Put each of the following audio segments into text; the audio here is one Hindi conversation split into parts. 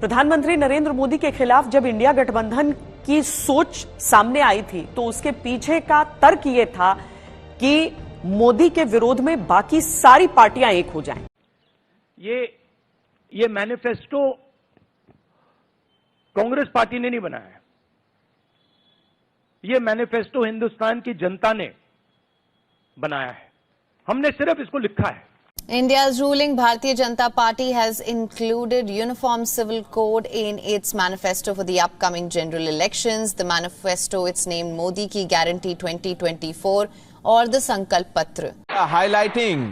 प्रधानमंत्री नरेंद्र मोदी के खिलाफ जब इंडिया गठबंधन की सोच सामने आई थी तो उसके पीछे का तर्क ये था कि मोदी के विरोध में बाकी सारी पार्टियां एक हो जाएं। ये मैनिफेस्टो कांग्रेस पार्टी ने नहीं बनाया है। ये मैनिफेस्टो हिंदुस्तान की जनता ने बनाया है। हमने सिर्फ इसको लिखा है। India's ruling Bharatiya Janata Party has included uniform civil code in its manifesto for the upcoming general elections. The manifesto, it's named Modi Ki Guarantee 2024 or the Sankalp Patra. Highlighting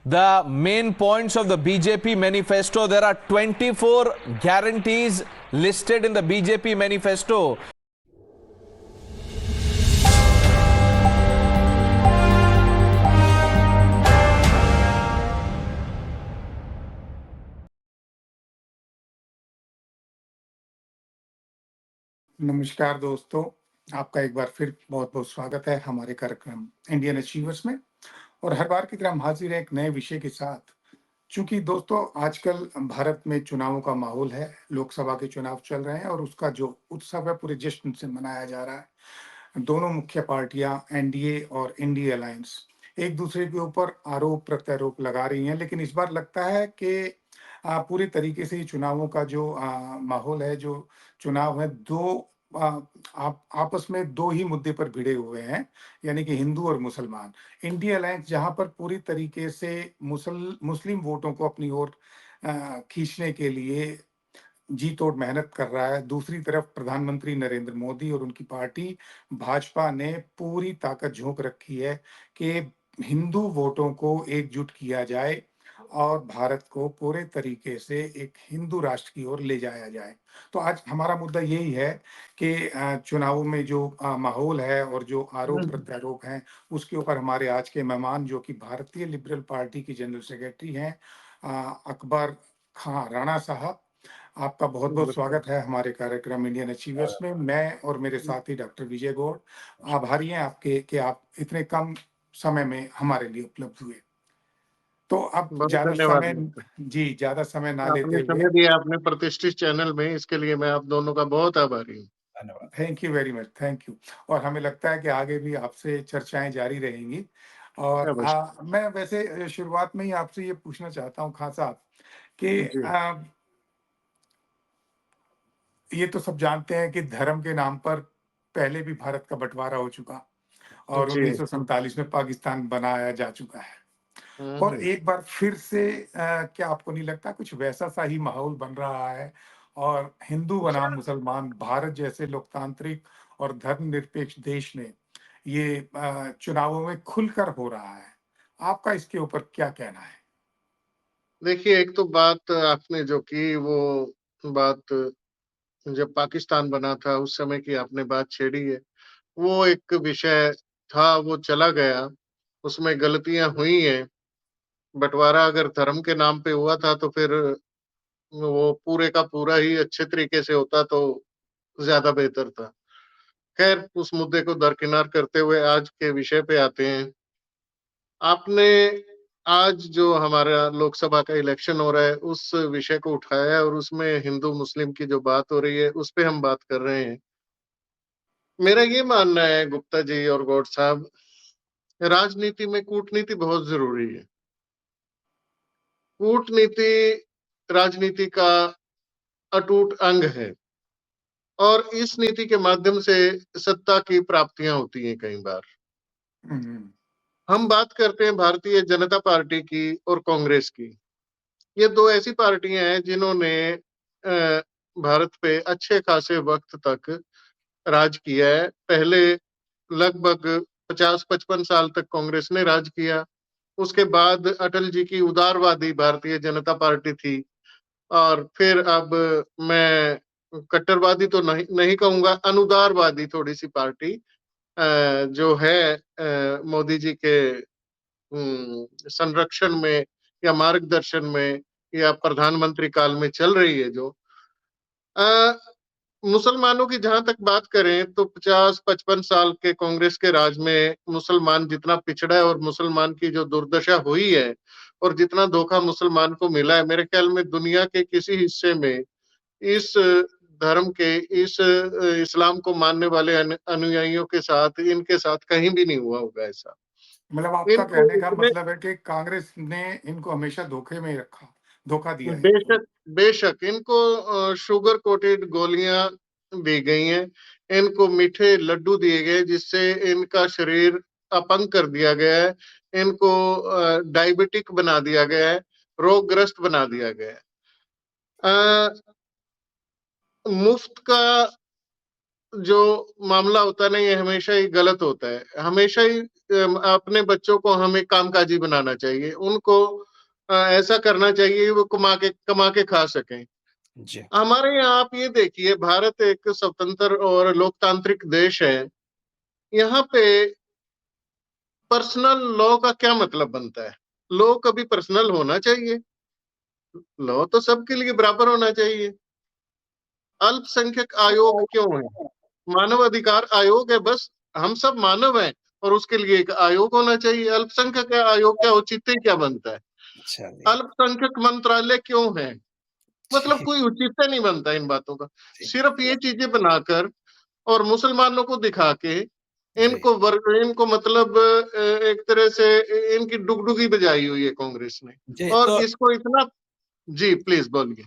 the main points of the BJP manifesto, there are 24 guarantees listed in the BJP manifesto. नमस्कार दोस्तों, आपका एक बार फिर बहुत बहुत स्वागत है हमारे कार्यक्रम इंडियन अचीवर्स में। और हर बार की तरह हम हाजिर हैं एक नए विषय के साथ। चूंकि दोस्तों आजकल भारत में चुनावों का माहौल है, लोकसभा के चुनाव चल रहे हैं और उसका जो उत्सव है पूरे जश्न से मनाया जा रहा है। दोनों मुख्य पार्टियां एनडीए और इंडिया अलायंस एक दूसरे के ऊपर आरोप प्रत्यारोप लगा रही हैं, लेकिन इस बार लगता है कि पूरी तरीके से चुनावों का जो माहौल है, जो चुनाव है, आपस में दो ही मुद्दे पर भिड़े हुए हैं, यानी कि हिंदू और मुसलमान। इंडिया अलायंस जहां पर पूरी तरीके से मुस्लिम वोटों को अपनी ओर खींचने के लिए जी तोड़ मेहनत कर रहा है, दूसरी तरफ प्रधानमंत्री नरेंद्र मोदी और उनकी पार्टी भाजपा ने पूरी ताकत झोंक रखी है कि हिंदू वोटों को एकजुट किया जाए और भारत को पूरे तरीके से एक हिंदू राष्ट्र की ओर ले जाया जाए। तो आज हमारा मुद्दा यही है कि चुनावों में जो माहौल है और जो आरोप प्रत्यारोप हैं, उसके ऊपर हमारे आज के मेहमान जो कि भारतीय लिबरल पार्टी की जनरल सेक्रेटरी हैं, अकबर खां राणा साहब, आपका बहुत बहुत स्वागत है हमारे कार्यक्रम इंडियन अचीवर्स में। मैं और मेरे साथी डॉक्टर विजय गौड़ आभारी हैं आपके कि आप इतने कम समय में हमारे लिए उपलब्ध हुए। तो अब ज्यादा समय ना लेते हुए समय दिया आपने प्रतिष्ठित चैनल में, इसके लिए मैं आप दोनों का बहुत आभारी हूँ। धन्यवाद, thank you very much, thank you. और हमें लगता है कि आगे भी आपसे चर्चाएं जारी रहेंगी। और मैं वैसे शुरुआत में ही आपसे ये पूछना चाहता हूँ खान साहब कि ये तो सब जानते हैं कि धर्म के नाम पर पहले भी भारत का बंटवारा हो चुका और 1947 में पाकिस्तान बनाया जा चुका है, और एक बार फिर से क्या आपको नहीं लगता कुछ वैसा सा ही माहौल बन रहा है और हिंदू बनाम मुसलमान, भारत जैसे लोकतांत्रिक और धर्मनिरपेक्ष देश ने ये चुनावों में खुलकर हो रहा है? आपका इसके ऊपर क्या कहना है? देखिए, एक तो बात आपने जो की वो बात जब पाकिस्तान बना था उस समय की आपने बात छेड़ी है। वो एक विषय था, वो चला गया, उसमें गलतियां हुई हैं। बंटवारा अगर धर्म के नाम पे हुआ था तो फिर वो पूरे का पूरा ही अच्छे तरीके से होता तो ज्यादा बेहतर था। खैर, उस मुद्दे को दरकिनार करते हुए आज के विषय पे आते हैं। आपने आज जो हमारा लोकसभा का इलेक्शन हो रहा है उस विषय को उठाया है और उसमें हिंदू मुस्लिम की जो बात हो रही है उस पे हम बात कर रहे हैं। मेरा ये मानना है गुप्ता जी और गौड़ साहब, राजनीति में कूटनीति बहुत जरूरी है। कूटनीति राजनीति का अटूट अंग है और इस नीति के माध्यम से सत्ता की प्राप्तियां होती हैं। कई बार हम बात करते हैं भारतीय जनता पार्टी की और कांग्रेस की। ये दो ऐसी पार्टियां हैं जिन्होंने भारत पे अच्छे खासे वक्त तक राज किया है। पहले लगभग 50-55 साल तक कांग्रेस ने राज किया, उसके बाद अटल जी की उदारवादी भारतीय जनता पार्टी थी, और फिर अब मैं कट्टरवादी तो नहीं कहूंगा, अनुदारवादी थोड़ी सी पार्टी जो है मोदी जी के संरक्षण में या मार्गदर्शन में या प्रधानमंत्री काल में चल रही है। जो मुसलमानों की जहां तक बात करें तो 50-55 साल के कांग्रेस के राज में मुसलमान जितना पिछड़ा है और मुसलमान की जो दुर्दशा हुई है और जितना धोखा मुसलमान को मिला है, मेरे ख्याल में दुनिया के किसी हिस्से में इस धर्म के, इस इस्लाम को मानने वाले अनुयायियों के साथ, इनके साथ कहीं भी नहीं हुआ होगा ऐसा। मतलब आपका इनको कहने का इतने मतलब है कि कांग्रेस ने इनको हमेशा धोखे में ही रखा, धोखा दिया है। बेशक बेशक इनको शुगर कोटेड गोलियां दी गई हैं, इनको मीठे लड्डू दिए गए जिससे इनका शरीर अपंग कर दिया गया है, इनको डायबिटिक बना दिया गया है, रोगग्रस्त बना दिया गया है। मुफ्त का जो मामला होता है ना, ये हमेशा ही गलत होता है। हमेशा ही अपने बच्चों को हमें कामकाजी बनाना चाहिए, उनको ऐसा करना चाहिए वो कमा के खा सकें। जी। हमारे यहाँ आप ये देखिए, भारत एक स्वतंत्र और लोकतांत्रिक देश है। यहाँ पे पर्सनल लॉ का क्या मतलब बनता है? लॉ कभी पर्सनल होना चाहिए? लॉ तो सबके लिए बराबर होना चाहिए। अल्पसंख्यक आयोग क्यों है? मानव अधिकार आयोग है, बस हम सब मानव हैं और उसके लिए एक आयोग होना चाहिए। अल्पसंख्यक आयोग क्या औचित्य क्या बनता है? चलिए। अल्पसंख्यक मंत्रालय क्यों है? मतलब जी, कोई औचित्य नहीं बनता इन बातों का। जी, सिर्फ ये चीजें बनाकर और मुसलमानों को दिखा के जी, इनको मतलब एक तरह से इनकी डुगडुगी बजाई हुई है कांग्रेस ने। जी। और तो इसको इतना, जी प्लीज बोलिए।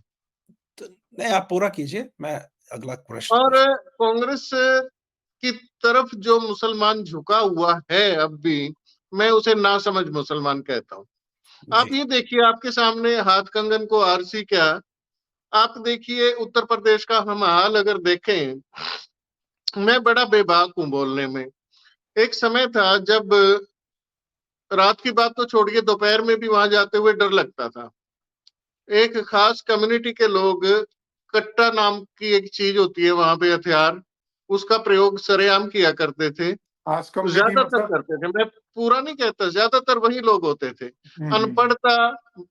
तो नहीं, आप पूरा कीजिए, मैं अगला प्रश्न और पूछ। कांग्रेस की तरफ जो मुसलमान झुका हुआ है अब भी, मैं उसे नासमझ मुसलमान कहता हूँ। जी, आप ये देखिए, आपके सामने हाथ कंगन को आरसी क्या, आप देखिए उत्तर प्रदेश का हम हाल अगर देखें, मैं बड़ा बेबाक हूं बोलने में। एक समय था जब रात की बात तो छोड़िए, दोपहर में भी वहां जाते हुए डर लगता था। एक खास कम्युनिटी के लोग, कट्टा नाम की एक चीज होती है वहां पे हथियार, उसका प्रयोग सरेआम किया करते थे। आज कम्युनिटी ज्यादातर मतलब। करते थे, मैं पूरा नहीं कहता, ज्यादातर वही लोग होते थे। हम्म। अनपढ़ता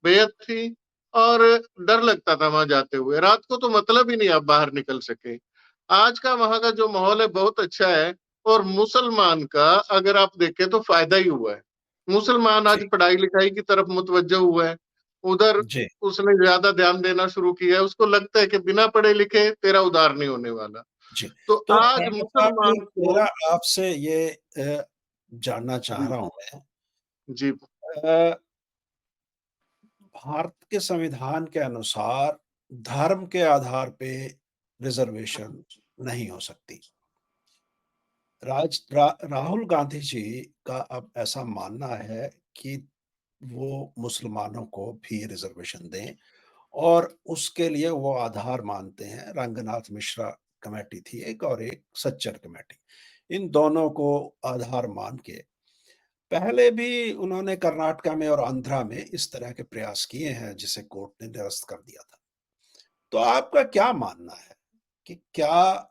बेहद थी और डर लगता था वहां जाते हुए। रात को तो मतलब ही नहीं आप बाहर निकल सके। आज का वहां का जो माहौल है बहुत अच्छा है। और मुसलमान का अगर आप देखें तो फायदा ही हुआ है। मुसलमान जी, आज पढ़ाई लिखाई की तरफ मुतवज्जो हुआ है, उधर जी। उसने ज्यादा ध्यान देना शुरू किया है। उसको लगता है कि बिना पढ़े लिखे तेरा उद्धार नहीं होने वाला। जी। तो तो आज पहले बात, मुसलमान को, मेरा आपसे ये जानना चाह जी रहा हूं मैं, जी अ, भारत के संविधान के अनुसार धर्म के आधार पे रिजर्वेशन नहीं हो सकती। राहुल गांधी जी का अब ऐसा मानना है कि वो मुसलमानों को भी रिजर्वेशन दें और उसके लिए वो आधार मानते हैं। रंगनाथ मिश्रा कमेटी थी एक, और एक सच्चर कमेटी। इन दोनों को आधार मान के पहले भी उन्होंने कर्नाटका में और आंध्रा में इस तरह के प्रयास किए हैं, जिसे कोर्ट ने निरस्त कर दिया था। तो आपका क्या मानना है कि क्या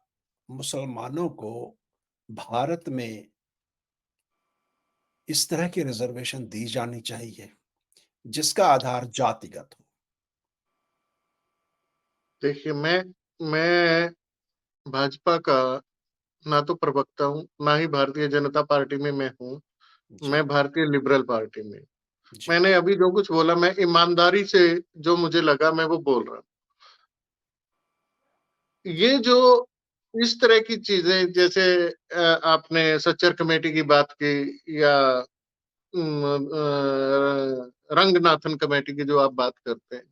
मुसलमानों को भारत में इस तरह की रिजर्वेशन दी जानी चाहिए जिसका आधार जातिगत हो? देखिए, मैं भाजपा का ना तो प्रवक्ता हूँ, ना ही भारतीय जनता पार्टी में मैं हूँ। जी, मैं भारतीय लिबरल पार्टी में, जी, मैंने अभी जो कुछ बोला मैं ईमानदारी से, जो मुझे लगा मैं वो बोल रहा हूँ। ये जो इस तरह की चीजें, जैसे आपने सच्चर कमेटी की बात की, या रंगनाथन कमेटी की जो आप बात करते हैं,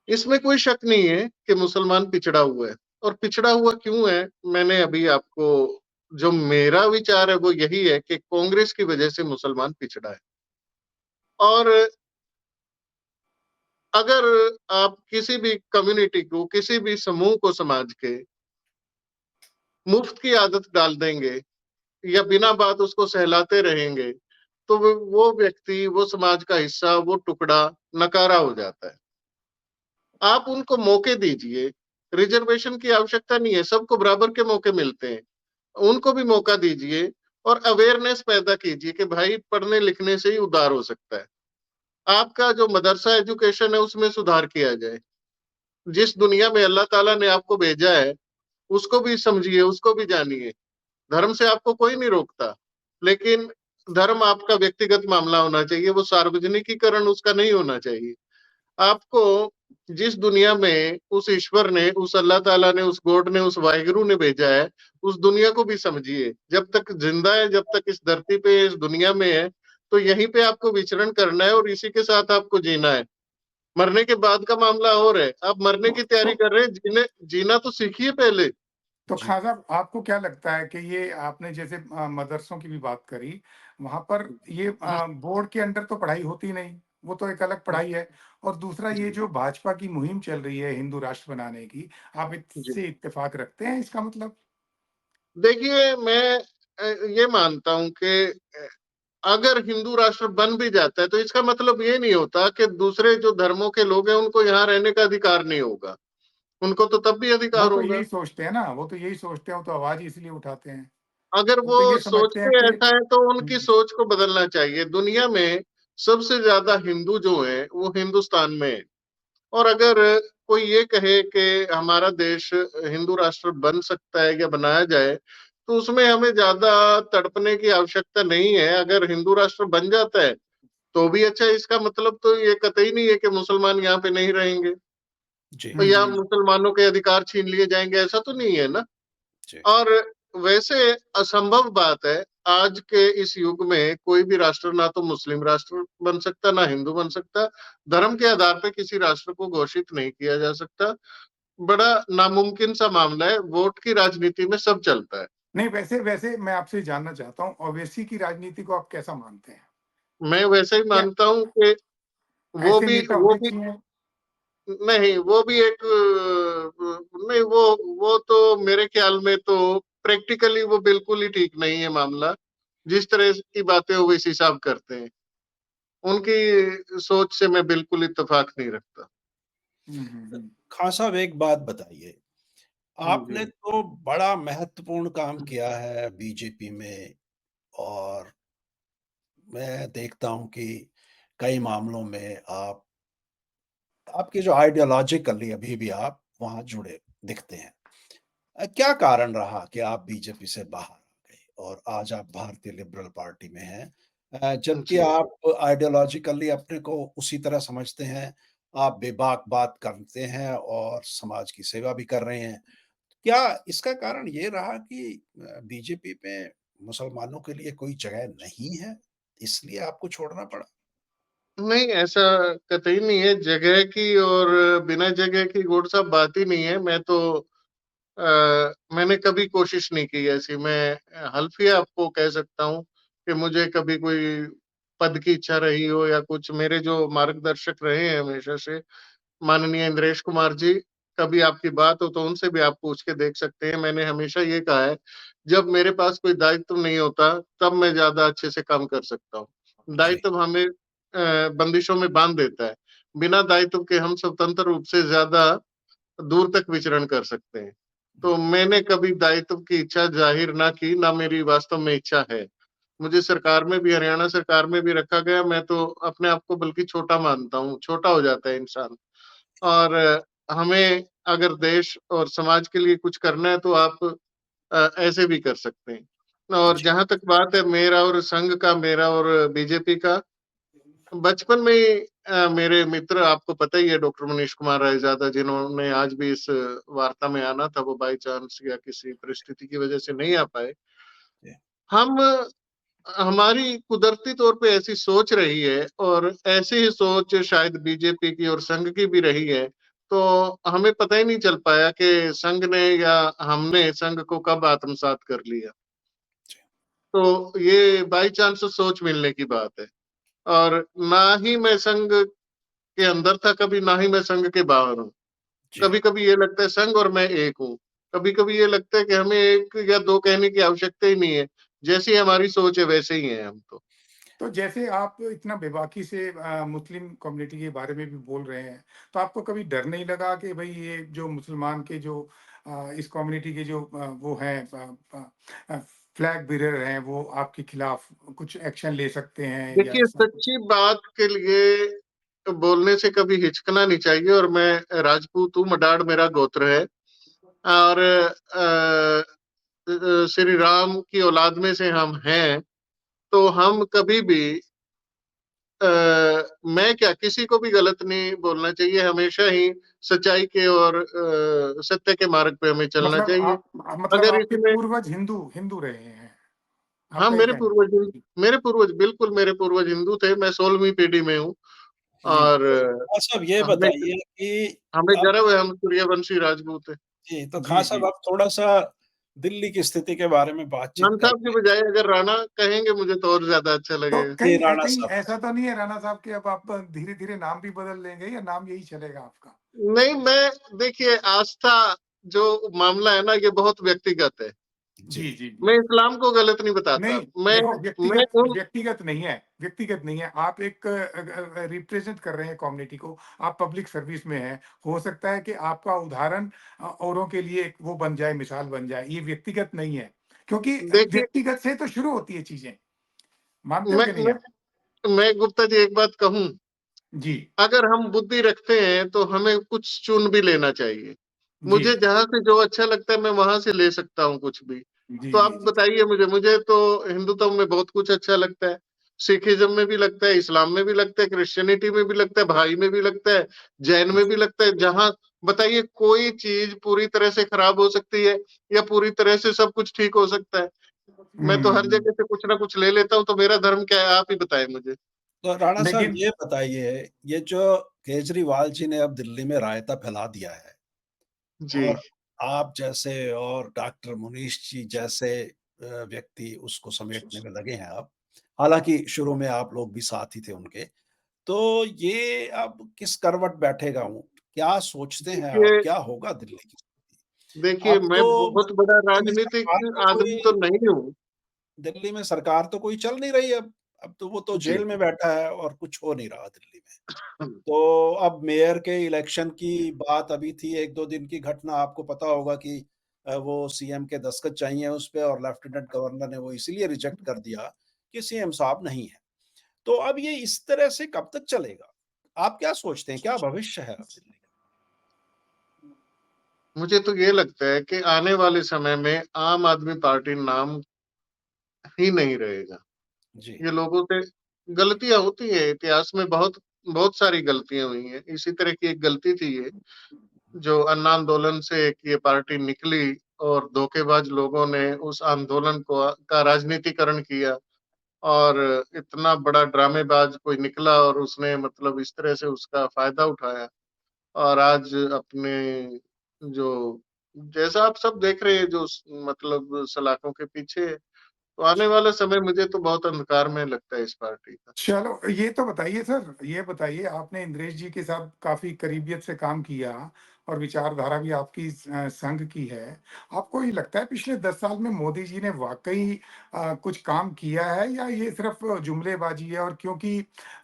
इसमें कोई शक नहीं है कि मुसलमान पिछड़ा हुआ है। और पिछड़ा हुआ क्यों है, मैंने अभी आपको, जो मेरा विचार है वो यही है कि कांग्रेस की वजह से मुसलमान पिछड़ा है। और अगर आप किसी भी कम्युनिटी को, किसी भी समूह को, समाज के मुफ्त की आदत डाल देंगे या बिना बात उसको सहलाते रहेंगे, तो वो व्यक्ति, वो समाज का हिस्सा, वो टुकड़ा नकारा हो जाता है। आप उनको मौके दीजिए। रिजर्वेशन की आवश्यकता नहीं है, सबको बराबर के मौके मिलते हैं। उनको भी मौका दीजिए और अवेयरनेस पैदा कीजिए कि भाई पढ़ने लिखने से ही उद्धार हो सकता है। आपका जो मदरसा एजुकेशन है उसमें सुधार किया जाए। जिस दुनिया में अल्लाह ताला ने आपको भेजा है उसको भी समझिए, उसको भी जानिए। धर्म से आपको कोई नहीं रोकता, लेकिन धर्म आपका व्यक्तिगत मामला होना चाहिए, वो सार्वजनिकीकरण उसका नहीं होना चाहिए। आपको जिस दुनिया में उस ईश्वर ने, उस अल्लाह ताला ने, उस गॉड ने, उस वाहिगुरु ने भेजा है, उस दुनिया को भी समझिए। जब तक जिंदा है, जब तक इस धरती पे, इस दुनिया में है, तो यहीं पे आपको विचरण करना है और इसी के साथ आपको जीना है। मरने के बाद का मामला और है। आप मरने तो, की तैयारी तो, कर रहे हैं, जीना तो सीखिए पहले। तो जी। खान साहब, आपको क्या लगता है कि ये आपने जैसे मदरसों की भी बात करी, वहां पर ये बोर्ड के अंडर तो पढ़ाई होती नहीं, वो तो एक अलग पढ़ाई है। और दूसरा, ये जो भाजपा की मुहिम चल रही है हिंदू राष्ट्र बनाने की, आप जी, इससे इत्तेफाक रखते हैं, इसका मतलब? देखिए मैं ये मानता हूं कि अगर हिंदू राष्ट्र बन भी जाता है तो इसका मतलब ये नहीं होता कि दूसरे जो धर्मों के लोग हैं उनको यहाँ रहने का अधिकार नहीं होगा। उनको तो तब भी वो अधिकार तो होगा। यही सोचते हैं ना, वो तो यही सोचते हैं, वो तो आवाज इसलिए उठाते हैं। अगर वो वो तो ये समझते हैं सोचते कि ऐसा है तो उनकी सोच को बदलना चाहिए। दुनिया में सबसे ज्यादा हिंदू जो है वो हिंदुस्तान में है। और अगर कोई ये कहे कि हमारा देश हिंदू राष्ट्र बन सकता है या बनाया जाए, तो उसमें हमें ज्यादा तड़पने की आवश्यकता नहीं है। अगर हिंदू राष्ट्र बन जाता है तो भी अच्छा, इसका मतलब तो ये कतई नहीं है कि मुसलमान यहाँ पे नहीं रहेंगे जी, और या हम्म। मुसलमानों के अधिकार छीन लिए जाएंगे, ऐसा तो नहीं है ना। जी। और वैसे असंभव बात है, आज के इस युग में कोई भी राष्ट्र ना तो मुस्लिम राष्ट्र बन सकता, ना हिंदू बन सकता। धर्म के आधार पर किसी राष्ट्र को घोषित नहीं किया जा सकता। बड़ा नामुमकिन सा मामला है। वोट की राजनीति में सब चलता है। नहीं, वैसे वैसे मैं आपसे जानना चाहता हूँ, ओवैसी की राजनीति को आप कैसा मानते हैं? मैं वैसे ही क्या मानता हूं कि वो ऐसे भी नेता वो होने भी चाहिए? नहीं, वो भी एक नहीं, वो तो मेरे ख्याल में तो प्रैक्टिकली वो बिल्कुल ही ठीक नहीं है मामला। जिस तरह की बातें ओवैसी साहब करते हैं, उनकी सोच से मैं बिल्कुल इत्तेफाक नहीं रखता। खान साहब, एक बात बताइए, आपने जी, तो बड़ा महत्वपूर्ण काम किया है बीजेपी में, और मैं देखता हूँ कि कई मामलों में आपकी जो आइडियोलॉजिकली अभी भी आप वहाँ जुड़े दिखते हैं। क्या कारण रहा कि आप बीजेपी से बाहर आ गए और आज आप भारतीय लिबरल पार्टी में हैं? जबकि जी। आप आइडियोलॉजिकली अपने को उसी तरह समझते हैं, आप बेबाक बात करते हैं और समाज की सेवा भी कर रहे हैं। क्या इसका कारण ये रहा कि बीजेपी में मुसलमानों के लिए कोई जगह नहीं है, इसलिए आपको छोड़ना पड़ा? नहीं, ऐसा कतई नहीं है। जगह की और बिना जगह की गौड़ साहब बात ही नहीं है। मैंने कभी कोशिश नहीं की ऐसी। मैं हल्फिया आपको कह सकता हूँ कि मुझे कभी कोई पद की इच्छा रही हो या कुछ। मेरे जो मार्गदर्शक रहे हैं हमेशा से, माननीय इंद्रेश कुमार जी, कभी आपकी बात हो तो उनसे भी आप पूछ के देख सकते हैं। मैंने हमेशा ये कहा है, जब मेरे पास कोई दायित्व नहीं होता तब मैं ज्यादा अच्छे से काम कर सकता हूँ। जी, दायित्व हमें बंदिशों में बांध देता है। बिना दायित्व के हम स्वतंत्र रूप से ज्यादा दूर तक विचरण कर सकते हैं। तो मैंने कभी दायित्व की इच्छा जाहिर ना की, ना मेरी वास्तव में इच्छा है। मुझे सरकार में भी, हरियाणा सरकार में भी रखा गया। मैं तो अपने आप को बल्कि छोटा मानता हूँ। छोटा हो जाता है इंसान। और हमें अगर देश और समाज के लिए कुछ करना है तो आप ऐसे भी कर सकते हैं। और जी, जहां तक बात है मेरा और संघ का, मेरा और बीजेपी का, बचपन में ही मेरे मित्र, आपको पता ही है, डॉक्टर मनीष कुमार रायजादा, जिन्होंने आज भी इस वार्ता में आना था, वो बाई चांस या किसी परिस्थिति की वजह से नहीं आ पाए। जी, हम हमारी कुदरती तौर पे ऐसी सोच रही है और ऐसी ही सोच शायद बीजेपी की और संघ की भी रही है। तो हमें पता ही नहीं चल पाया कि संघ ने या हमने संघ को कब आत्मसात कर लिया। जी, तो ये बाई चांस सोच मिलने की बात है। और ना ही मैं संघ के अंदर था कभी, ना ही मैं संघ के बाहर हूँ। जी। कभी कभी ये लगता है संघ और मैं एक हूँ। कभी कभी ये लगता है कि हमें एक या दो कहने की आवश्यकता ही नहीं है। जैसी हमारी सोच है वैसे ही है हम तो। तो जैसे आप इतना बेबाकी से मुस्लिम कम्युनिटी के बारे में भी बोल रहे हैं, तो आपको कभी डर नहीं लगा कि भाई ये जो मुसलमान के जो इस कम्युनिटी के जो वो हैं, फ्लैग बीरर हैं, वो आपके खिलाफ कुछ एक्शन ले सकते हैं या देखिए, ऐसा कुछ? सच्ची बात के लिए बोलने से कभी हिचकना नहीं चाहिए। और मैं राजपूत हूँ, मडाड़ मेरा गोत्र है। और श्री राम की औलाद में से हम हैं। तो हम कभी भी मैं क्या, किसी को भी गलत नहीं बोलना चाहिए, हमेशा ही सच्चाई के और सत्य के मार्ग पे हमें चलना मतलब चाहिए। मतलब अगर आपके इसमें, पूर्वज हिंदू हिंदू रहे हैं, हाँ, आपका ये कहना है? जी मेरे पूर्वज बिल्कुल, मेरे पूर्वज हिंदू थे। मैं 16वीं पीढ़ी में हूँ जी और खान साहब ये हमें बताइए कि हमें अब गर्व है, हम सूर्यवंशी राजपूत हैं। जी, तो जी खान साहब जी। अब थोड़ा-सा दिल्ली की स्थिति के बारे में बातचीत खान साहब की करते हैं। बजाय अगर राणा कहेंगे मुझे तो और ज्यादा अच्छा तो लगेगा। जी, कहीं राणा कहीं साहब। ऐसा तो नहीं है राणा साहब कि अब आप धीरे धीरे नाम भी बदल लेंगे या नाम यही चलेगा आपका? नहीं, मैं देखिए, आस्था जो मामला है ना, ये बहुत व्यक्तिगत है। जी। जी जी जी। मैं इस्लाम को गलत नहीं बताता। नहीं, मैं देखो मैं व्यक्तिगत उन व्यक्तिगत नहीं है, व्यक्तिगत नहीं है। आप एक रिप्रेजेंट कर रहे हैं कम्युनिटी को, आप पब्लिक सर्विस में हैं। हो सकता है कि आपका उदाहरण औरों के लिए एक वो बन जाए, मिसाल बन जाए। ये व्यक्तिगत नहीं है, क्योंकि देखिए, व्यक्तिगत से तो शुरू होती है चीज़ें। मानते हो मैं कि नहीं मैं आप? मैं गुप्ता जी एक बात कहूँ, जी, अगर हम बुद्धि रखते हैं तो हमें कुछ चुन भी लेना चाहिए। जी, मुझे जहाँ से जो अच्छा लगता है मैं वहां से ले सकता हूँ कुछ भी। जी, तो आप जी, जी। बताइए मुझे, मुझे तो हिंदुत्व में बहुत कुछ अच्छा लगता है, सिखिज्म में भी लगता है, इस्लाम में भी लगता है, क्रिश्चियनिटी में भी लगता है, भाई में भी लगता है, जैन में भी लगता है। जहाँ बताइए, कोई चीज पूरी तरह से खराब हो सकती है या पूरी तरह से सब कुछ ठीक हो सकता है? मैं तो हर हुँ, जगह से कुछ ना कुछ ले लेता हूँ, तो मेरा धर्म क्या है, आप ही बताएं मुझे। तो राणा साहब लेकिन ये बताइए, ये जो केजरीवाल जी ने अब दिल्ली में रायता फैला दिया है जी। और आप जैसे और डॉक्टर मुनीश जी जैसे व्यक्ति उसको समेटने में लगे हैं अब। हालाँकि शुरू में आप लोग भी साथ ही थे उनके। तो ये अब किस करवट बैठेगा वो? क्या सोचते हैं आप? देखिए क्या होगा दिल्ली की स्थिति? देखिए, अब मैं तो बहुत बड़ा दिल्ली में सरकार राजनीतिक तो आदमी कोई तो नहीं हूँ। दिल्ली में सरकार तो कोई चल नहीं रही अब। अब तो वो तो जी। जेल में बैठा है और कुछ हो नहीं रहा दिल्ली में। तो अब मेयर के इलेक्शन की बात अभी थी, 1-2 दिन की घटना आपको पता होगा कि वो सीएम के दस्तखत चाहिए उस पे और लेफ्टिनेंट गवर्नर ने वो इसीलिए रिजेक्ट कर दिया कि सीएम साहब नहीं है। तो अब ये इस तरह से कब तक चलेगा? आप क्या सोचते हैं? क्या भविष्य है अब दिल्ली का? मुझे तो ये लगता है कि आने वाले समय में आम आदमी पार्टी नाम ही नहीं रहेगा। जी, ये लोगों से गलतियाँ होती हैं, इतिहास में बहुत बहुत सारी गलतियाँ हुई हैं। इसी तरह की एक गलती थी ये, जो अन्ना आंदोलन से एक ये पार्टी निकली और धोखेबाज लोगों ने उस आंदोलन को का राजनीतिकरण किया और इतना बड़ा ड्रामेबाज कोई निकला और उसने मतलब इस तरह से उसका फ़ायदा उठाया। और आज अपने जो जैसा आप सब देख रहे हैं, जो मतलब सलाखों के पीछे है, तो आने वाला समय मुझे तो बहुत अंधकार में लगता है इस पार्टी का। चलो ये तो बताइए सर, ये बताइए आपने इंद्रेश जी के साथ काफ़ी करीबियत से काम किया और विचारधारा भी आपकी संघ की है। आपको ये लगता है पिछले 10 साल में मोदी जी ने वाक़ई कुछ काम किया है या ये सिर्फ़ जुमलेबाज़ी है? और क्योंकि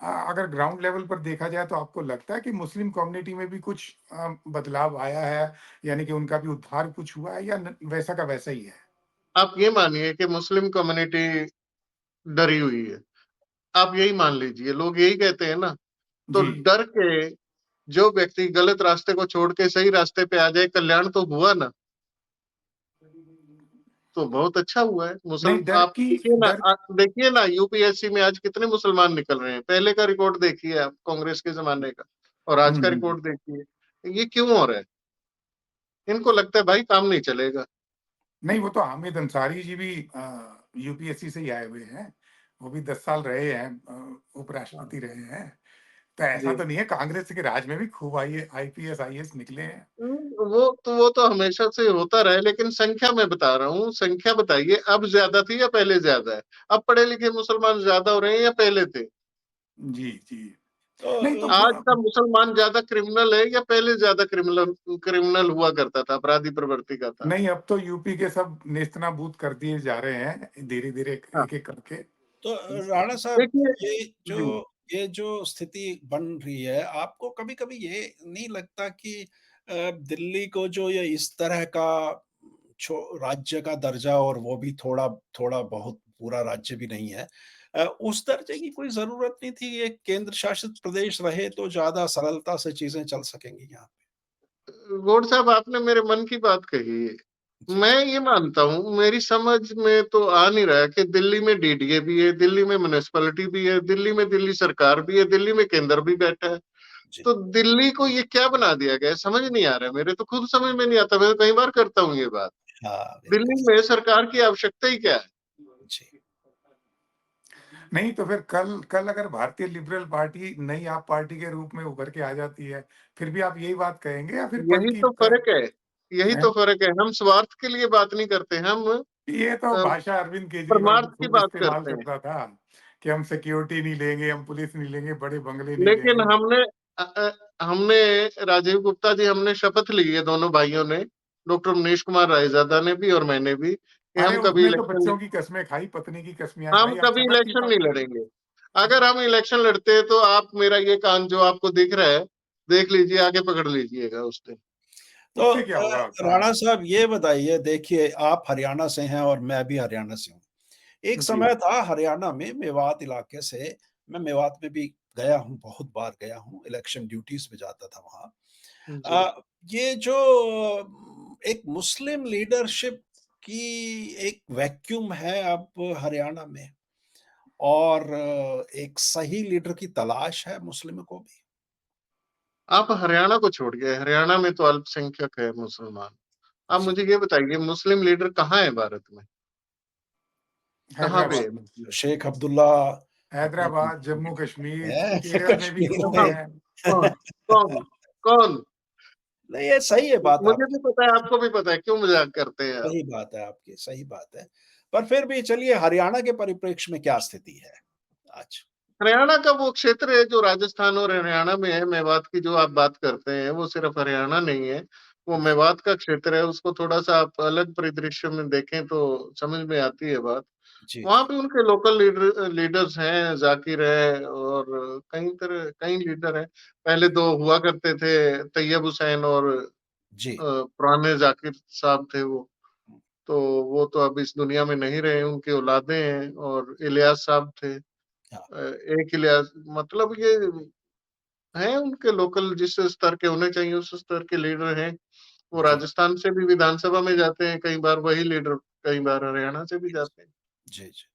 अगर ग्राउंड लेवल पर देखा जाए तो आपको लगता है कि मुस्लिम कम्युनिटी में भी कुछ बदलाव आया है, यानी कि उनका भी उद्धार कुछ हुआ है या न वैसा का वैसा ही है? आप ये मानिए कि मुस्लिम कम्युनिटी डरी हुई है। आप यही मान लीजिए, लोग यही कहते हैं ना, तो जी। डर के जो व्यक्ति गलत रास्ते को छोड़ के सही रास्ते पे आ जाए, कल्याण तो हुआ ना, तो बहुत अच्छा हुआ है। नहीं, आप डर देखिए ना, यूपीएससी में आज कितने मुसलमान निकल रहे हैं। पहले का रिकॉर्ड देखिए आप, कांग्रेस के ज़माने का और आज हुँ, का हुँ। रिकॉर्ड देखिए। ये क्यों हो रहा है? इनको लगता है भाई काम नहीं चलेगा। नहीं, वो तो हामिद अंसारी जी भी यूपीएससी से ही आए हुए हैं। वो भी 10 साल रहे हैं, उपराष्ट्रपति रहे हैं। तो ऐसा जी। तो नहीं है, कांग्रेस के राज में भी खूब आईपीएस, आईएएस निकले हैं। वो तो हमेशा से होता रहा है, लेकिन संख्या मैं बता रहा हूँ, संख्या बताइए अब ज़्यादा थी या पहले ज़्यादा है? अब पढ़े-लिखे मुसलमान ज़्यादा हो रहे हैं या पहले थे? जी, जी। तो नहीं तो आज का मुसलमान ज़्यादा क्रिमिनल है या पहले ज़्यादा क्रिमिनल क्रिमिनल हुआ करता था, अपराधी प्रवृत्ति का था? नहीं, अब तो यूपी के सब नेस्तनाबूद कर दिए जा रहे हैं, धीरे-धीरे हाँ, एक-एक करके। तो राणा साहब देखिए ये जो जी। ये जो स्थिति बन रही है, आपको कभी-कभी ये नहीं लगता कि दिल्ली को जो ये इस तरह का छो राज्य का दर्जा और वो भी थोड़ा थोड़ा बहुत पूरा राज्य भी नहीं है। उस दर्जे की कोई ज़रूरत नहीं थी, एक केंद्र शासित प्रदेश रहे तो ज़्यादा सरलता से चीज़ें चल सकेंगी यहाँ पे। गौड़ साहब, आपने मेरे मन की बात कही है। मैं ये मानता हूँ, मेरी समझ में तो आ नहीं रहा है कि दिल्ली में डीडीए भी है, दिल्ली में म्युनिसिपैलिटी भी है, दिल्ली में दिल्ली सरकार भी है, दिल्ली में केंद्र भी बैठा है। जी। तो दिल्ली को ये क्या बना दिया गया है, समझ नहीं आ रहा है। मेरे तो खुद समझ में नहीं आता, मैं तो कई बार करता हूँ ये बात। हाँ, दिल्ली बिल्कुल। में सरकार की आवश्यकता ही क्या है? जी। नहीं तो फिर कल कल अगर भारतीय लिबरल पार्टी नई आप पार्टी के रूप में उभर के आ जाती है, फिर भी आप यही बात कहेंगे या फिर पद यही की तो फर्क है, यही हैं? तो फर्क है। हम स्वार्थ के लिए बात नहीं करते, हम ये तो अ, भाषा अरविंद केजरीवाल भी परमार्थ की खूब बात इस्तेमाल करते हैं। करता था कि हम सिक्योरिटी नहीं लेंगे, हम पुलिस नहीं लेंगे, बड़े बंगले नहीं लेकिन लेंगे। हमने राजीव गुप्ता जी, हमने शपथ ली है दोनों भाइयों ने, डॉक्टर मनीष कुमार रायजादा ने भी और मैंने भी, कि अरे हम कभी उसने तो इलेक्शन बच्चों की कस्में खाई, पत्नी की कस्मियां हम खाई, आप कभी शपथ की इलेक्शन बात नहीं कर रहे लड़ेंगे। अगर हम इलेक्शन लड़ते हैं तो आप मेरा ये कान जो आपको दिख रहा है, देख लीजिए, आगे पकड़ लीजिएगा उस दिन। हैं। तो उससे क्या होगा? राणा साहब ये बताइए, देखिए आप हरियाणा से हैं और मैं भी हरियाणा से हूँ। एक जी। समय था हरियाणा में मेवात इलाके से, मैं मेवात में भी गया हूँ, बहुत बार गया हूँ, इलेक्शन ड्यूटीज़ पे जाता था वहाँ। जी। ये जो एक मुस्लिम लीडरशिप की एक वैक्यूम है अब हरियाणा में, और एक सही लीडर की तलाश है मुस्लिमों को भी। आप हरियाणा को छोड़िए, हरियाणा में तो अल्पसंख्यक है मुसलमान। आप जी। मुझे ये बताइए, मुस्लिम लीडर कहाँ है भारत में? कहाँ पे है? हैदराबाद में, शेख अब्दुल्ला अपने हैदराबाद, जम्मू कश्मीर, हैं, केरल में भी कश्मीर खूब कहाँ? में। हैं। कौन? कौन? कौन? नहीं, ये सही है बात मुझे भी आपकी, पता है, आपको भी पता है, क्यों मजाक करते हैं आप? सही बात है आपकी, सही बात है। पर फिर भी चलिए, हरियाणा के परिप्रेक्ष्य में क्या स्थिति है आज? हरियाणा का वो क्षेत्र है जो राजस्थान और हरियाणा में है। मेवात की जो आप बात करते हैं, वो सिर्फ हरियाणा नहीं है, वो मेवात का क्षेत्र है। उसको थोड़ा-सा आप अलग परिदृश्य में देखें तो समझ में आती है बात। जी, वहाँ जी। पे उनके लोकल लीडर्स हैं, ज़ाकिर है और कई लीडर हैं। पहले 2 हुआ करते थे, तैयब हुसैन और जी। पुराने ज़ाकिर साहब थे वो। तो वो तो अब इस दुनिया में नहीं रहे, उनकी औलादें हैं और इलियास साहब थे। हाँ, एक इलियास, मतलब ये हैं उनके लोकल जिस स्तर के होने चाहिए उस स्तर के लीडर हैं। वो जी, राजस्थान से भी विधानसभा में जाते हैं कई बार वही लीडर, कई बार हरियाणा से भी जाते हैं। जी, जी।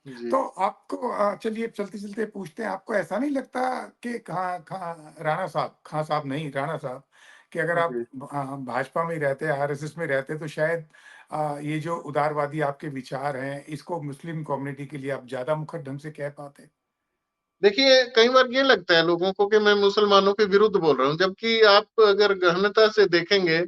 जी, तो आपको चलिए चलते-चलते पूछते हैं, आपको ऐसा नहीं लगता कि खां साहब नहीं, राणा साहब, कि अगर आप जी। भाजपा में ही रहते, आरएसएस में रहते तो शायद ये जो उदारवादी आपके विचार हैं, इसको मुस्लिम कम्युनिटी के लिए आप ज़्यादा मुखर ढंग से कह पाते? देखिए, कई बार ये लगता है लोगों को कि मैं मुसलमानों के विरुद्ध बोल रहा हूँ, जबकि आप अगर गहनता से देखेंगे,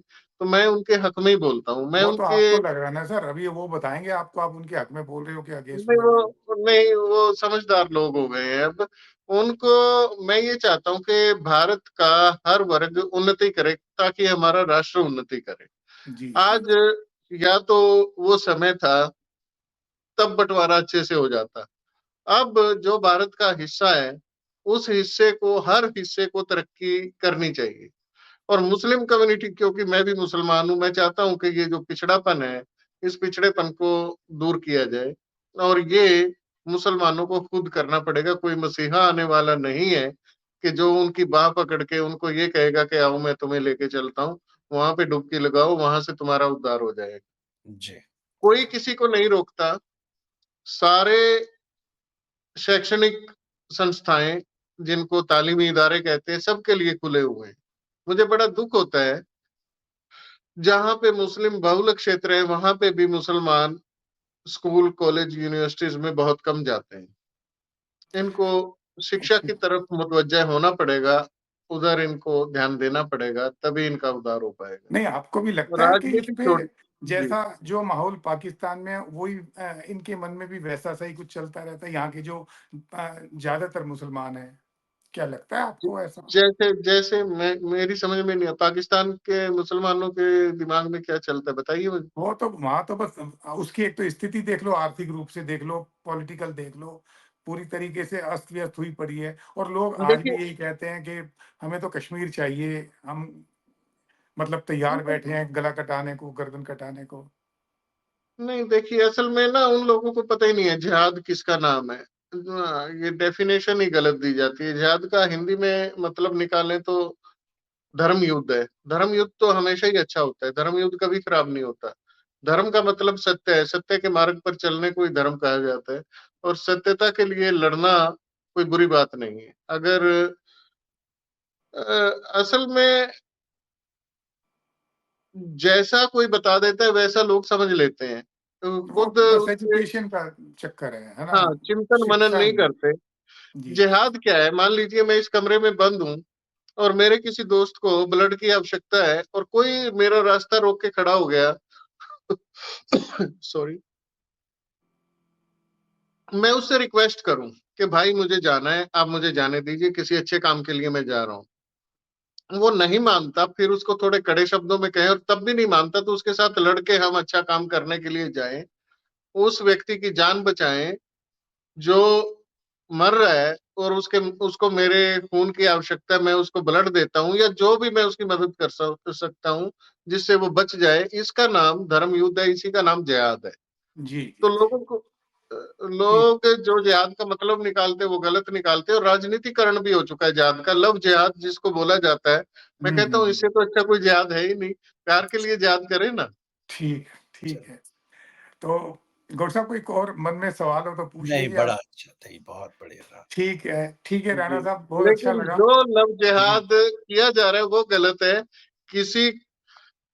तो मैं उनके हक में ही बोलता हूँ। मैं वो तो उनके आपको लग रहा है ना सर, अभी वो बताएँगे आपको, आप उनके हक में बोल रहे हो कि अगेंस्ट नहीं बोल रहे हो? वो नहीं, वो समझदार लोग हो गए हैं अब। उनको मैं ये चाहता हूँ कि भारत का हर वर्ग उन्नति करे ताकि हमारा राष्ट्र उन्नति करे। जी, जी, आज या तो वो समय था, तब बँटवारा अच्छे से हो जाता। अब जो भारत का हिस्सा है, उस हिस्से को, हर हिस्से को तरक्की करनी चाहिए। और मुस्लिम कम्युनिटी, क्योंकि मैं भी मुसलमान हूँ, मैं चाहता हूँ कि ये जो पिछड़ापन है, इस पिछड़ेपन को दूर किया जाए और ये मुसलमानों को खुद करना पड़ेगा। कोई मसीहा आने वाला नहीं है कि जो उनकी बाँह पकड़ के उनको ये कहेगा कि आओ मैं तुम्हें लेके चलता हूँ, वहाँ पे डुबकी लगाओ, वहाँ से तुम्हारा उद्धार हो जाएगा। जी, कोई किसी को नहीं रोकता। सारे शैक्षणिक संस्थाएँ, जिनको तालीमी इदारे कहते हैं, सबके लिए खुले हुए हैं। मुझे बड़ा दुःख होता है, जहाँ पे मुस्लिम बहुल क्षेत्र है, वहाँ पे भी मुसलमान स्कूल, कॉलेज, यूनिवर्सिटीज़ में बहुत कम जाते हैं। इनको शिक्षा की तरफ मुतवज्जह होना पड़ेगा, उधर इनको ध्यान देना पड़ेगा, तभी इनका उद्धार हो पाएगा। नहीं आपको भी लगता है कि इस राजनीति पे छोड़ जी। जैसा जो माहौल पाकिस्तान में है, वही इनके मन में भी वैसा सा ही कुछ चलता रहता है, यहाँ के जो ज़्यादातर मुसलमान हैं? क्या लगता है ज आपको ऐसा? जैसे जैसे मैं मेरी समझ में नहीं, पाकिस्तान के मुसलमानों के दिमाग में क्या चलता है बताइए मुझे? वो तो वहाँ तो बस उसकी एक तो स्थिति देख लो, आर्थिक रूप से देख लो, पॉलिटिकल देख लो, पूरी तरीके से अस्त-व्यस्त हुई पड़ी है और लोग आज भी देखिए यही कहते हैं कि हमें तो कश्मीर चाहिए, हम मतलब तैयार बैठे हैं गला कटाने को, गर्दन कटाने को। नहीं, देखिए असल में ना उन लोगों को पता ही नहीं है जिहाद किसका नाम है। ये डेफिनेशन ही गलत दी जाती है। जिहाद का हिंदी में मतलब निकालें तो धर्म युद्ध है। धर्म युद्ध तो हमेशा ही अच्छा होता है, धर्म युद्ध कभी खराब नहीं होता। धर्म का मतलब सत्य है, सत्य के मार्ग पर चलने को ही धर्म कहा जाता है, और सत्यता के लिए लड़ना कोई बुरी बात नहीं है। अगर असल में जैसा कोई बता देता है वैसा लोग समझ लेते हैं, तो वो खुद बस उसके एजुकेशन का चक्कर है ना। हाँ, चिंतन मनन शिक्षा नहीं नहीं। करते। जी। जिहाद क्या है? मान लीजिए मैं इस कमरे में बंद हूँ और मेरे किसी दोस्त को ब्लड की आवश्यकता है और कोई मेरा रास्ता रोक के खड़ा हो गया सॉरी, मैं उससे रिक्वेस्ट करूं कि भाई मुझे जाना है, आप मुझे जाने दीजिए, किसी अच्छे काम के लिए मैं जा रहा हूँ। वो नहीं मानता, फिर उसको थोड़े कड़े शब्दों में कहें और तब भी नहीं मानता, तो उसके साथ लड़के हम अच्छा काम करने के लिए जाएं, उस व्यक्ति की जान बचाएं जो मर रहा है, और उसको मेरे खून की आवश्यकता है, मैं उसको ब्लड देता हूँ, या जो भी मैं उसकी मदद कर सकता हूँ जिससे वो बच जाए, इसका नाम धर्म युद्ध है, इसी का नाम जिहाद है। जी तो जी लोगों को जी। लोग जो जिहाद का मतलब निकालते वो गलत निकालते, और राजनीतिकरण भी हो चुका है जिहाद का। लव जिहाद जिसको बोला जाता है, मैं कहता हूँ इससे तो अच्छा कोई जिहाद है ही नहीं। प्यार के लिए जिहाद करें ना। ठीक है, ठीक चलो, है। तो गौर साहब, कोई और मन में सवाल हो तो पूछ नहीं, लीजिए बड़ा आप। अच्छा था ये, बहुत बढ़िया रहा। ठीक है जी, राणा साहब, बहुत अच्छा लेकिन लगा। जो लव जी। जिहाद किया जा रहा है वो गलत है। किसी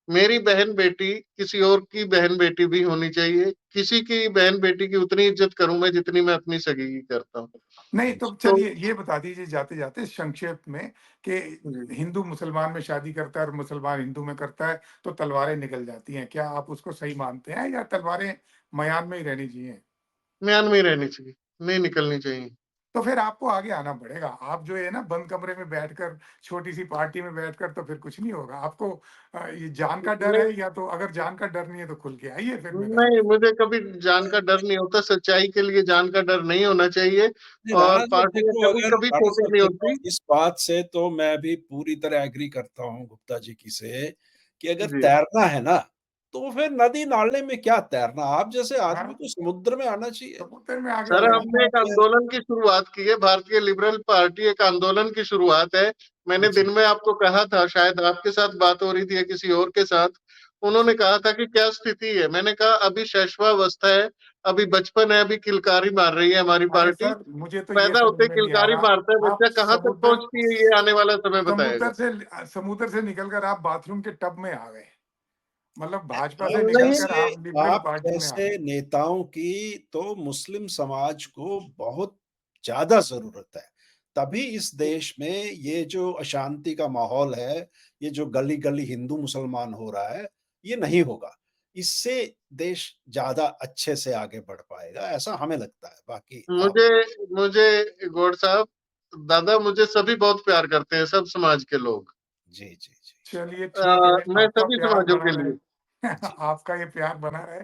मेरी बहन बेटी किसी और की बहन बेटी भी होनी चाहिए। किसी की बहन बेटी की उतनी इज्जत करूं मैं जितनी मैं अपनी सगी की करता हूँ। नहीं तो तो चलिए ये बता दीजिए जाते जाते संक्षेप में कि जी, हिंदू मुसलमान में शादी करता है और मुसलमान हिंदू में करता है तो तलवारें निकल जाती हैं, क्या आप उसको सही मानते हैं या तलवारें मयान में ही रहनी चाहिए? म्यान में ही रहनी चाहिए, नहीं निकलनी चाहिए। तो फिर आपको आगे आना पड़ेगा। आप जो है ना बंद कमरे में बैठकर, छोटी सी पार्टी में बैठकर तो फिर कुछ नहीं होगा आपको। ये जान का डर नहीं, है, या तो अगर जान का डर नहीं है तो खुल के आइए फिर मैदान नहीं, में। मुझे कभी जान का डर नहीं होता। सच्चाई के लिए जान का डर नहीं होना चाहिए, नहीं, और राणा साहब पार्टियां देखो, कभी अगर कभी राणा छोटी साहब नहीं देखो, होती। इस बात से तो मैं भी पूरी तरह एग्री करता हूँ गुप्ता जी की से, कि अगर जी, तैरना है ना, तो फिर नदी नाले में क्या तैरना, आप जैसे आदमी हाँ, को समुद्र में आना चाहिए। समुद्र में आगे सर, बढ़ना। हमने एक फिर आंदोलन की शुरुआत की है, भारतीय लिबरल पार्टी एक आंदोलन की शुरुआत है। मैंने अच्छा दिन में आपको कहा था, शायद आपके साथ बात हो रही थी या किसी और के साथ, अच्छा। उन्होंने कहा था कि क्या स्थिति है। मैंने कहा अभी शैशवावस्था है, अभी बचपन है, अभी किलकारी मार रही है हमारी अरे पार्टी। सर, मुझे तो ये पैदा समझ होते में नहीं आ किलकारी मारता है रहा, आप बच्चा, कहाँ तक पहुंचती है ये आने वाला समय बताएगा। समुद्र से निकलकर आप बाथरूम के टब में आ गए। मतलब भाजपा से आप निकलकर जैसे आप लिबरल आप पार्टी में आ जैसे गए। नेताओं की तो मुस्लिम समाज को बहुत ज़्यादा ज़रूरत है। तभी इस देश में ये जो अशांति का माहौल है, ये जो गली-गली हिंदू-मुसलमान हो रहा है, ये नहीं होगा। इससे देश ज़्यादा अच्छे से आगे बढ़ पाएगा, ऐसा हमें लगता है। बाकी आप मुझे मुझे गौड़ साहब, दादा, मुझे सभी बहुत प्यार करते हैं, सब समाज के लोग। जी, जी, जी। चलिए ठीक है, मैं आपका सभी प्यार समाजों बना के लिए, रहे। जी। आपका ये प्यार बना रहे।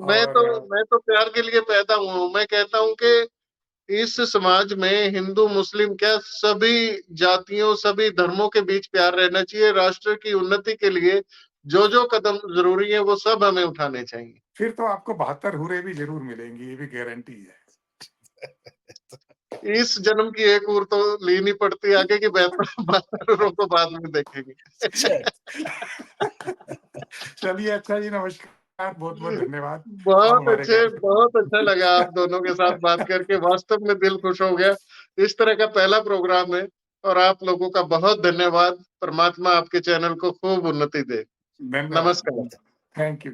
मैं तो और मैं तो प्यार के लिए पैदा हुआ हूं। मैं कहता हूं कि इस समाज में हिंदू मुस्लिम क्या, सभी जातियों सभी धर्मों के बीच प्यार रहना चाहिए। राष्ट्र की उन्नति के लिए जो जो कदम जरूरी है वो सब हमें उठाने चाहिए। फिर तो आपको 72 हुरे भी जरूर मिलेंगी, ये भी गारंटी है। इस जन्म की एक उर तो लेनी पड़ती है, आगे की बेहतर बातों को बाद में देखेंगे। चलिए अच्छा जी, नमस्कार, बहुत बहुत धन्यवाद। आप बहुत हमारे अच्छे, कार्यक्रम बहुत अच्छा लगा आप दोनों के साथ बात करके, वास्तव में दिल खुश हो गया। इस तरह का पहला प्रोग्राम है, और आप लोगों का बहुत धन्यवाद। परमात्मा आपके चैनल को खूब उन्नति दे। धन्यवाद। नमस्कार। Thank you.